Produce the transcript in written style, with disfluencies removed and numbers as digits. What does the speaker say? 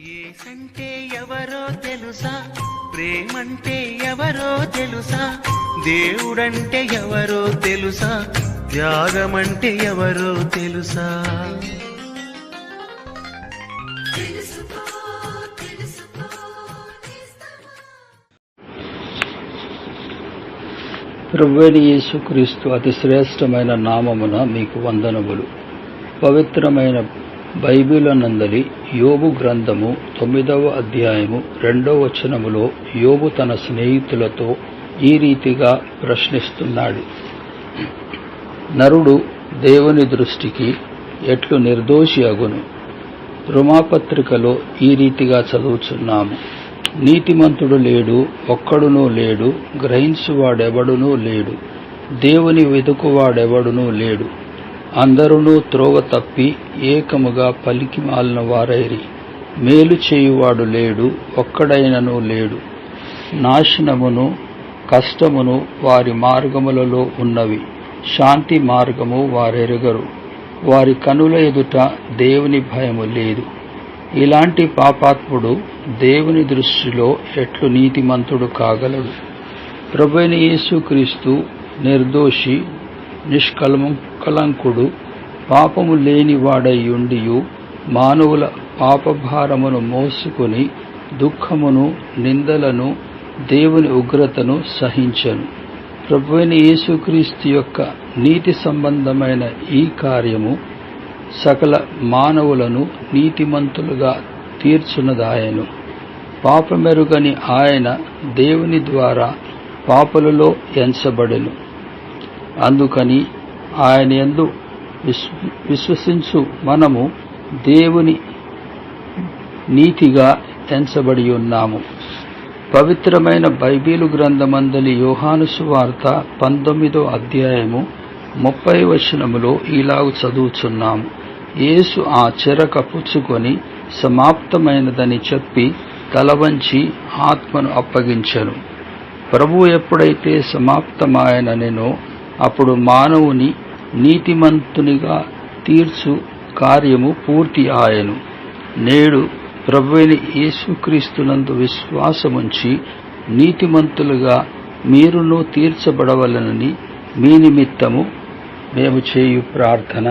యేసంటే ఎవరో తెలుసా, ప్రేమంటే ఎవరో తెలుసా, దేవుడంటే ఎవరో తెలుసా, త్యాగమంటే ఎవరో తెలుసా. ప్రభువైన యేసుక్రీస్తు అతి శ్రేష్టమైన నామమున మీకు వందనములు. పవిత్రమైన బైబిల్ నందలి యోబు గ్రంథము 9వ అధ్యాయము 2వ వచనములో యోబు తన స్నేహితులతో ఈ రీతిగా ప్రశ్నిస్తున్నాడు. నరుడు దేవుని దృష్టికి ఎట్లు నిర్దోషి అగును. రోమాపత్రికలో ఈ రీతిగా చదువుచున్నాము. నీతిమంతుడు లేడు, ఒక్కడునూ లేడు, గ్రహించువాడెవడునూ లేడు, దేవుని వెదుకువాడెవడునూ లేడు. అందరునూ త్రోవ తప్పి ఏకముగా పలికి మాలిన వారైరి. మేలు చేయువాడు లేడు, ఒక్కడైనను లేడు. నాశనమును కష్టమును వారి మార్గములలో ఉన్నవి, శాంతి మార్గము వారెరుగరు. వారి కనుల ఎదుట దేవుని భయము లేదు. ఇలాంటి పాపాత్ముడు దేవుని దృష్టిలో ఎట్లు నీతిమంతుడు కాగలడు. ప్రభువైన యేసుక్రీస్తు నిర్దోషి, నిష్కలంకుడు, పాపము లేనివాడైయుండియు మానవుల పాపభారమును మోసుకొని దుఃఖమును, నిందలను, దేవుని ఉగ్రతను సహించెను. ప్రభువైన యేసుక్రీస్తు యొక్క నీతి సంబంధమైన ఈ కార్యము సకల మానవులను నీతిమంతులుగా తీర్చునదాయను. పాపమెరుగని ఆయన దేవుని ద్వారా పాపులలో ఎంచబడెను. అందుకని ఆయన యందు విశ్వసించు మనము దేవుని నీతిగా ఎంచబడి ఉన్నాము. పవిత్రమైన బైబిలు గ్రంథమందలి యోహాను సువార్త 19వ అధ్యాయము 30వ వచనములో ఇలాగు చదువుచున్నాము. యేసు ఆ చెరక పుచ్చుకొని సమాప్తమైనదని చెప్పి తలవంచి ఆత్మను అప్పగించెను. ప్రభువు ఎప్పుడైతే సమాప్తమాయననెనో అప్పుడు మానవుని నీతిమంతునిగా తీర్చు కార్యము పూర్తి ఆయను. నేడు ప్రభువైన యేసుక్రీస్తునందు విశ్వాసముంచి నీతిమంతులుగా మీరును తీర్చబడవలనని మీ నిమిత్తము మేము చేయు ప్రార్థన.